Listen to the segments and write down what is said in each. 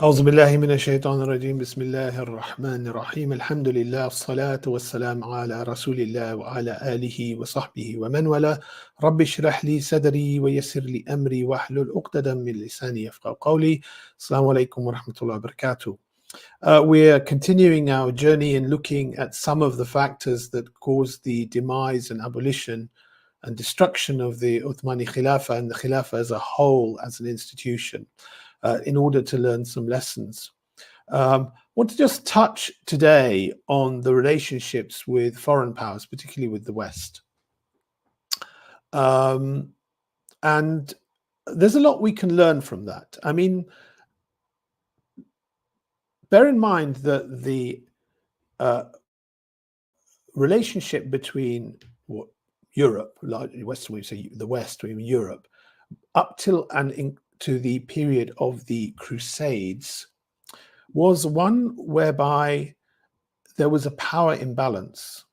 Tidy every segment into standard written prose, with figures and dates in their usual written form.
أعوذ بالله من الشيطان الرجيم بسم الله الرحمن الرحيم الحمد لله الصلاة والسلام على رسول الله وعلى آله وصحبه ومن والاه رب اشرح لي صدري ويسر لي أمري واحلل عقدة من لساني يفقهوا قولي. Assalamu alaikum wa rahmatullahi wa barakatuh. We're continuing our journey in looking at some of the factors that caused the demise and abolition and destruction of the Uthmani Khilafah and the Khilafah as a whole as an institution, in order to learn some lessons. I want to just touch today on the relationships with foreign powers, particularly with the West. And there's a lot we can learn from that. I mean, bear in mind that the relationship between Europe, largely Western, we say the West, we mean Europe, up till and into the period of the Crusades, was one whereby there was a power imbalance.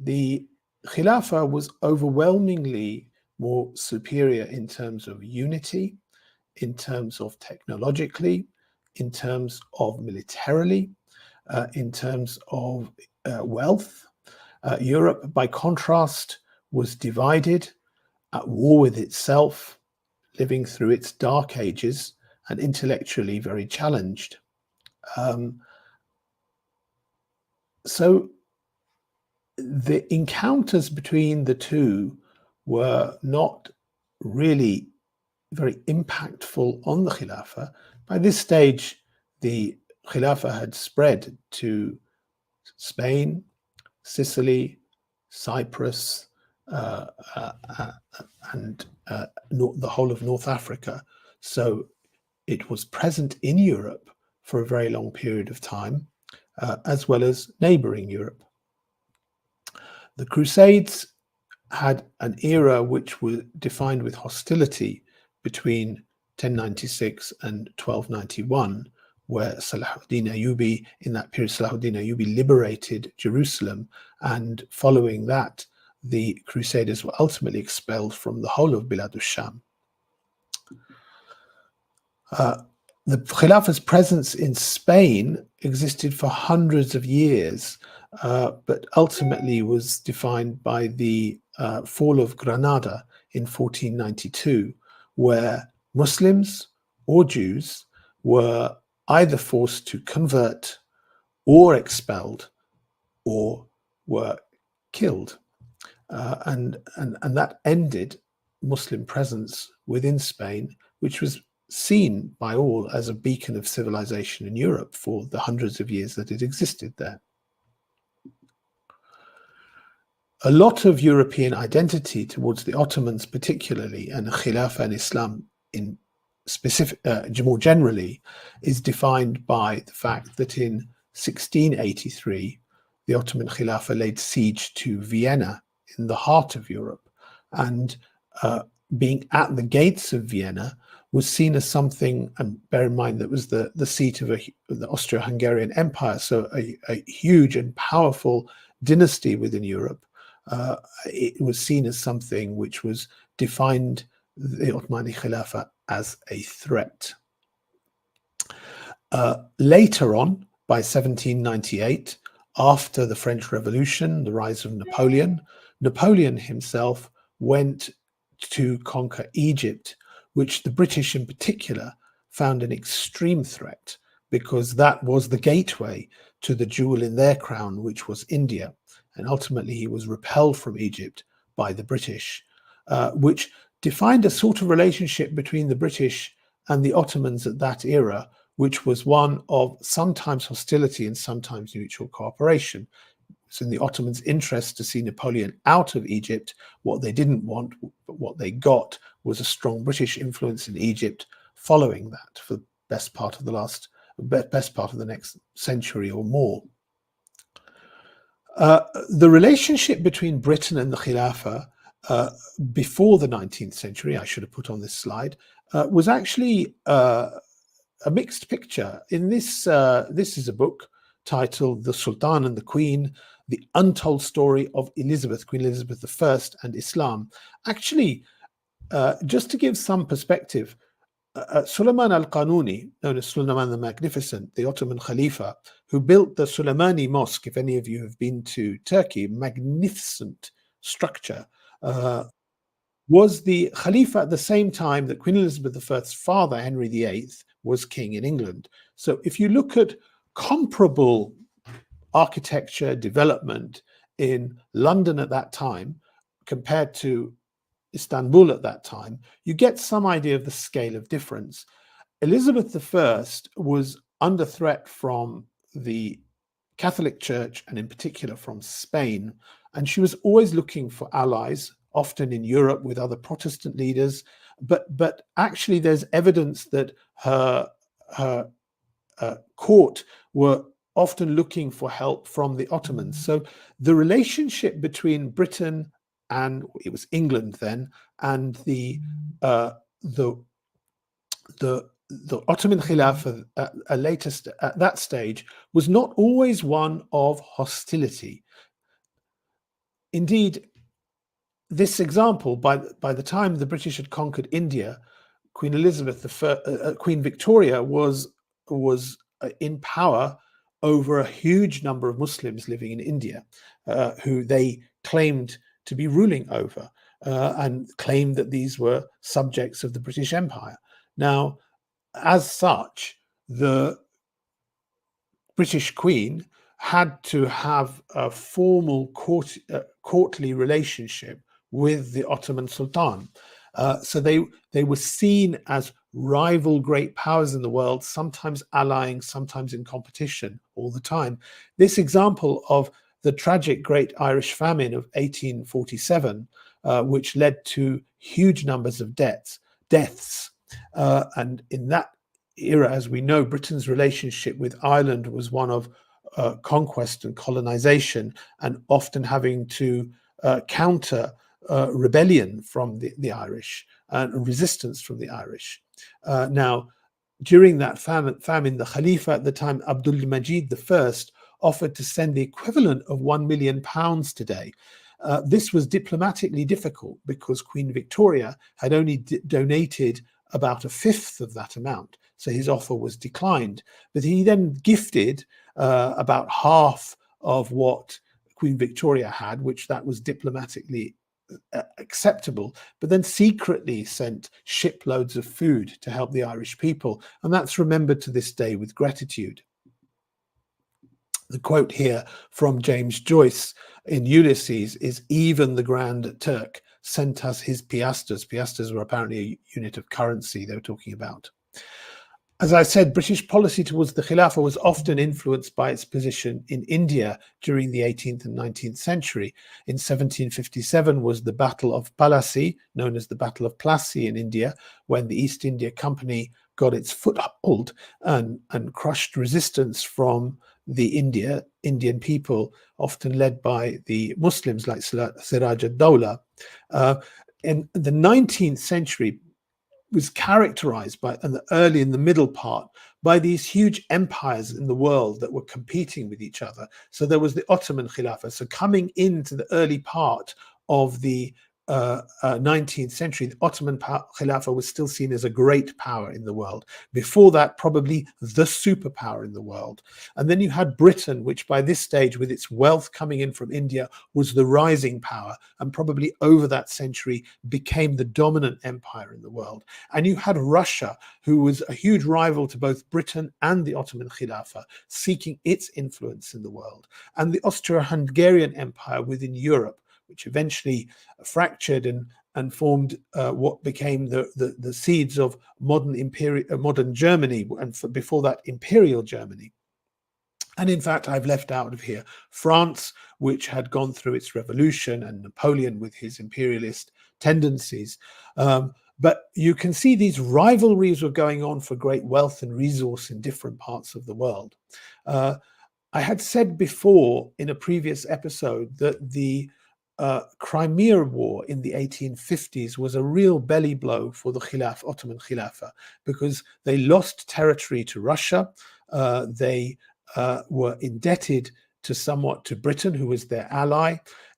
The Khilafah was overwhelmingly more superior in terms of unity, in terms of technologically, in terms of militarily, in terms of wealth. Europe, by contrast, was divided, at war with itself, living through its dark ages, and intellectually very challenged. So the encounters between the two were not really very impactful on the Khilafah. By this stage, the Khilafah had spread to Spain, Sicily, Cyprus, and the whole of North Africa. So it was present in Europe for a very long period of time, as well as neighboring Europe. The Crusades had an era which was defined with hostility between 1096 and 1291, where Salahuddin Ayyubi, in that period, Salahuddin Ayyubi liberated Jerusalem, and following that, the Crusaders were ultimately expelled from the whole of Bilad al-Sham. The Khilafah's presence in Spain existed for hundreds of years, but ultimately was defined by the fall of Granada in 1492, where Muslims or Jews were either forced to convert or expelled or were killed. And that ended Muslim presence within Spain, which was seen by all as a beacon of civilization in Europe for the hundreds of years that it existed there. A lot of European identity towards the Ottomans particularly, and Khilafah and Islam in specific, more generally, is defined by the fact that in 1683, the Ottoman Khilafah laid siege to Vienna in the heart of Europe, and being at the gates of Vienna was seen as something, and bear in mind that was the seat of the Austro-Hungarian Empire, so a huge and powerful dynasty within Europe. It was seen as something which was defined the Ottomani Khilafah as a threat. Later on, by 1798, after the French Revolution, the rise of Napoleon, Napoleon himself went to conquer Egypt, which the British in particular found an extreme threat, because that was the gateway to the jewel in their crown, which was India. And ultimately he was repelled from Egypt by the British, which defined a sort of relationship between the British and the Ottomans at that era, which was one of sometimes hostility and sometimes mutual cooperation. It's in the Ottomans' interest to see Napoleon out of Egypt. What they didn't want, but what they got, was a strong British influence in Egypt following that for the best part of the next century or more. The relationship between Britain and the Khilafah before the 19th century, I should have put on this slide, was actually a mixed picture. In this, this is a book titled The Sultan and the Queen, The Untold Story of Elizabeth, Queen Elizabeth I and Islam. Actually, just to give some perspective, Suleiman al-Qanuni, known as Suleiman the Magnificent, the Ottoman Khalifa, who built the Suleimani Mosque, if any of you have been to Turkey, magnificent structure, was the Khalifa at the same time that Queen Elizabeth I's father, Henry VIII, was king in England. So if you look at comparable architecture development in London at that time compared to Istanbul at that time, you get some idea of the scale of difference. Elizabeth I was under threat from the Catholic Church and in particular from Spain, and she was always looking for allies, often in Europe with other Protestant leaders. But actually, there's evidence that her court were often looking for help from the Ottomans. So the relationship between Britain and it was England then and the Ottoman Khilafah at that stage was not always one of hostility. Indeed, this example, by the time the British had conquered India, Queen Victoria was in power over a huge number of Muslims living in India, who they claimed to be ruling over, and claimed that these were subjects of the British Empire. Now, as such, the British Queen had to have a formal courtly relationship with the Ottoman Sultan. So they were seen as rival great powers in the world, sometimes allying, sometimes in competition all the time. This example of the tragic Great Irish Famine of 1847, which led to huge numbers of deaths. And in that era, as we know, Britain's relationship with Ireland was one of conquest and colonization, and often having to counter rebellion from the Irish and resistance from the Irish. Now, during that famine, the Khalifa at the time, Abdul Majid I, offered to send the equivalent of £1 million today. This was diplomatically difficult because Queen Victoria had only donated about a fifth of that amount. So his offer was declined. But he then gifted about half of what Queen Victoria had, which that was diplomatically acceptable, but then secretly sent shiploads of food to help the Irish people. And that's remembered to this day with gratitude. The quote here from James Joyce in Ulysses is, "Even the Grand Turk sent us his piastres." Piastres were apparently a unit of currency they were talking about. As I said, British policy towards the Khilafah was often influenced by its position in India during the 18th and 19th century. In 1757 was the Battle of Plassey, known as the Battle of Plassey in India, when the East India Company got its foothold and crushed resistance from the Indian people, often led by the Muslims like Siraj ad-Dawla. In the 19th century, was characterized by, in the middle part, by these huge empires in the world that were competing with each other. So there was the Ottoman Khilafah. So coming into the early part of the 19th century, the Ottoman Khilafah was still seen as a great power in the world. Before that, probably the superpower in the world. And then you had Britain, which by this stage, with its wealth coming in from India, was the rising power, and probably over that century became the dominant empire in the world. And you had Russia, who was a huge rival to both Britain and the Ottoman Khilafah, seeking its influence in the world. And the Austro-Hungarian Empire within Europe, which eventually fractured and formed what became the seeds of modern Germany, and before that, Imperial Germany. And in fact, I've left out of here France, which had gone through its revolution, and Napoleon with his imperialist tendencies. But you can see these rivalries were going on for great wealth and resource in different parts of the world. I had said before in a previous episode that the Crimea War in the 1850s was a real belly blow for the Ottoman Khilafah, because they lost territory to Russia. They were indebted somewhat to Britain, who was their ally.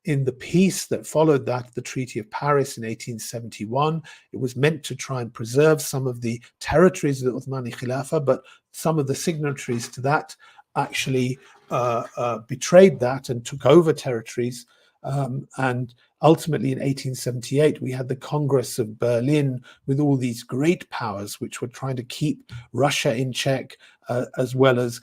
in the peace that followed that, the Treaty of Paris in 1871. It was meant to try and preserve some of the territories of the Uthmani Khilafah, but some of the signatories to that actually betrayed that and took over territories. And ultimately in 1878, we had the Congress of Berlin with all these great powers which were trying to keep Russia in check, as well as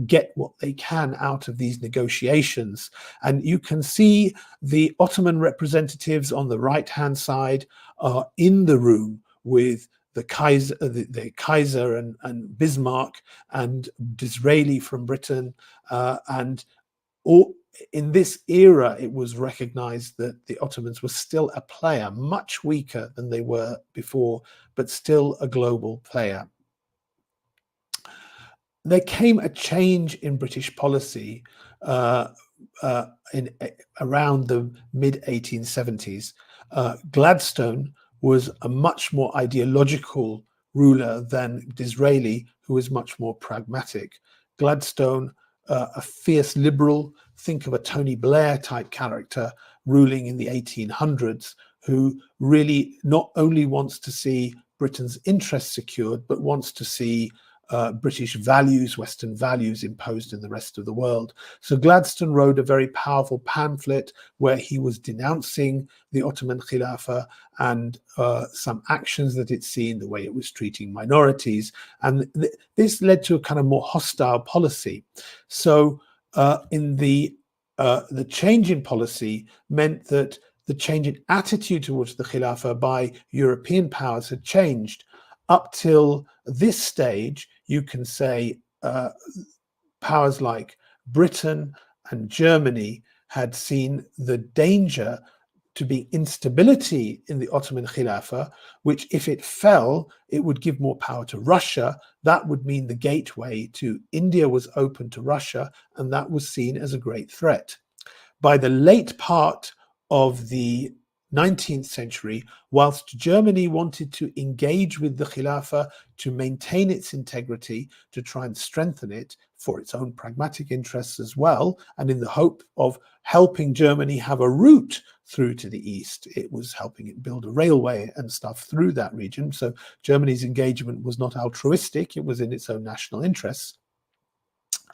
get what they can out of these negotiations. And you can see the Ottoman representatives on the right-hand side are in the room with the Kaiser and Bismarck and Disraeli from Britain, and all. In this era, it was recognized that the Ottomans were still a player, much weaker than they were before, but still a global player. There came a change in British policy around the mid-1870s. Gladstone was a much more ideological ruler than Disraeli, who was much more pragmatic. Gladstone, a fierce liberal, think of a Tony Blair type character ruling in the 1800s, who really not only wants to see Britain's interests secured, but wants to see British values, Western values imposed in the rest of the world. So Gladstone wrote a very powerful pamphlet where he was denouncing the Ottoman Khilafah and some actions that it's seen, the way it was treating minorities. And this led to a kind of more hostile policy. So the change in policy meant that the change in attitude towards the Khilafah by European powers had changed. Up till this stage, you can say powers like Britain and Germany had seen the danger to be instability in the Ottoman Khilafah, which if it fell, it would give more power to Russia. That would mean the gateway to India was open to Russia, and that was seen as a great threat. By the late part of the 19th century, whilst Germany wanted to engage with the Khilafah to maintain its integrity, to try and strengthen it for its own pragmatic interests as well, and in the hope of helping Germany have a route through to the east. It was helping it build a railway and stuff through that region. So Germany's engagement was not altruistic, it was in its own national interests.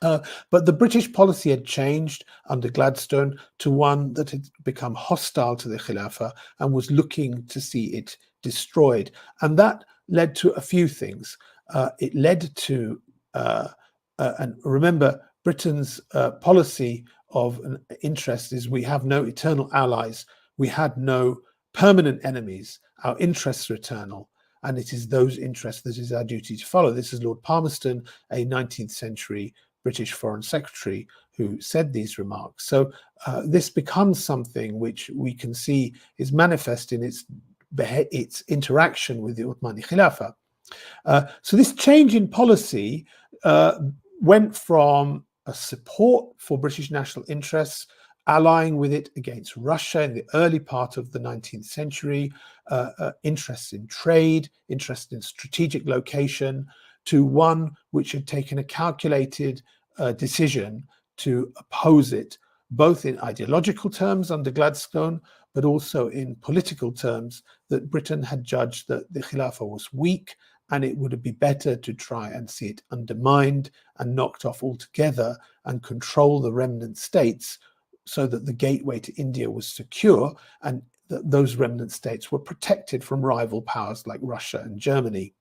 But the British policy had changed under Gladstone to one that had become hostile to the Khilafah and was looking to see it destroyed. And that led to a few things. It led to, and remember, Britain's policy of interest is we have no eternal allies. We had no permanent enemies. Our interests are eternal. And it is those interests that is our duty to follow. This is Lord Palmerston, a 19th century British Foreign Secretary, who said these remarks. So this becomes something which we can see is manifest in its interaction with the Uthmani Khilafah. So this change in policy went from a support for British national interests, allying with it against Russia in the early part of the 19th century, interests in trade, interest in strategic location, to one which had taken a calculated decision to oppose it, both in ideological terms under Gladstone, but also in political terms, that Britain had judged that the Khilafah was weak and it would be better to try and see it undermined and knocked off altogether and control the remnant states so that the gateway to India was secure and that those remnant states were protected from rival powers like Russia and Germany.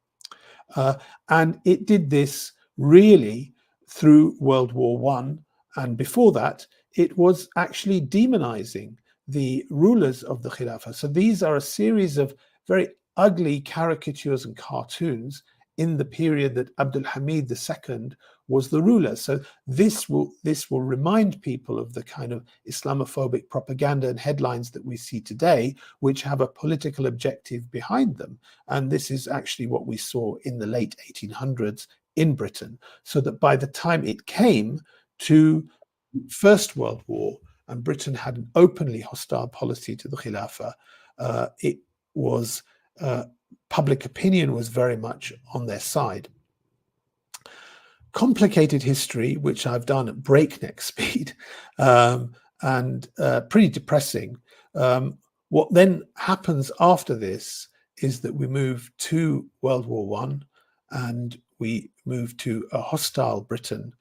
And it did this really through World War I. And before that, it was actually demonizing the rulers of the Khilafah. So these are a series of very ugly caricatures and cartoons in the period that Abdul Hamid II was the ruler. So this will remind people of the kind of Islamophobic propaganda and headlines that we see today, which have a political objective behind them. And this is actually what we saw in the late 1800s in Britain. So that by the time it came to First World War and Britain had an openly hostile policy to the Khilafah, it was public opinion was very much on their side. Complicated history, which I've done at breakneck speed, and pretty depressing. What then happens after this is that we move to World War One, and we move to a hostile Britain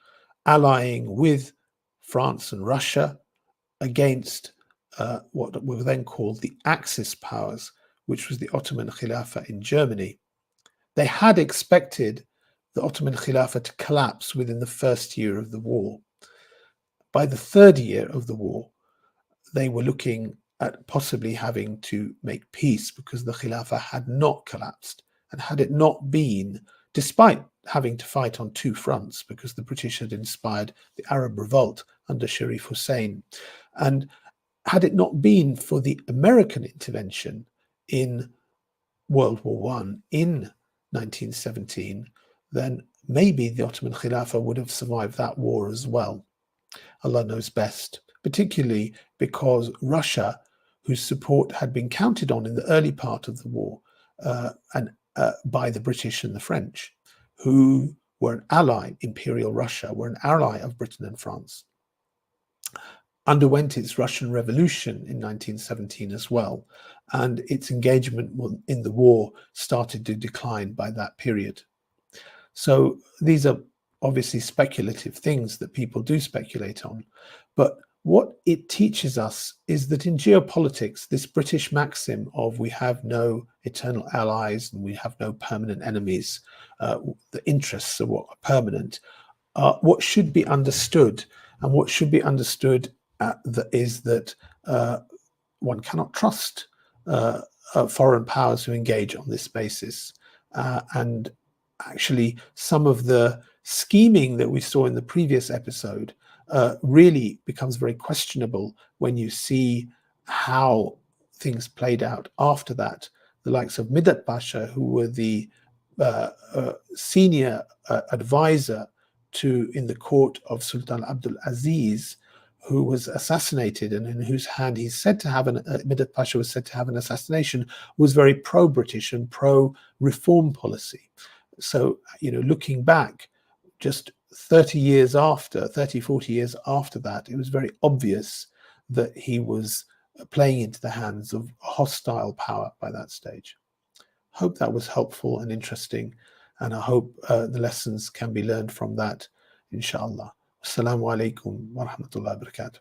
allying with France and Russia against what were then called the Axis powers, which was the Ottoman Khilafah in Germany. They had expected the Ottoman Khilafah to collapse within the first year of the war. By the third year of the war, they were looking at possibly having to make peace because the Khilafah had not collapsed. And had it not been, despite having to fight on two fronts, because the British had inspired the Arab revolt under Sharif Hussein, and had it not been for the American intervention in World War One in 1917, then maybe the Ottoman Khilafah would have survived that war as well. Allah knows best, particularly because Russia, whose support had been counted on in the early part of the war by the British and the French, who were an ally, Imperial Russia, were an ally of Britain and France, underwent its Russian Revolution in 1917 as well, and its engagement in the war started to decline by that period. So these are obviously speculative things that people do speculate on, but what it teaches us is that in geopolitics, this British maxim of we have no eternal allies and we have no permanent enemies, the interests are what are permanent, what should be understood, and what should be understood is that one cannot trust foreign powers who engage on this basis. And actually, some of the scheming that we saw in the previous episode really becomes very questionable when you see how things played out after that. The likes of Midhat Pasha, who were the senior advisor in the court of Sultan Abdul Aziz, who was assassinated, and in whose hand he's said to have Midhat Pasha was said to have an assassination, was very pro-British and pro-reform policy. So, looking back, just 40 years after that, it was very obvious that he was playing into the hands of hostile power by that stage. Hope that was helpful and interesting, and I hope the lessons can be learned from that, inshallah. Assalamu alaikum wa rahmatullahi wa barakatuh.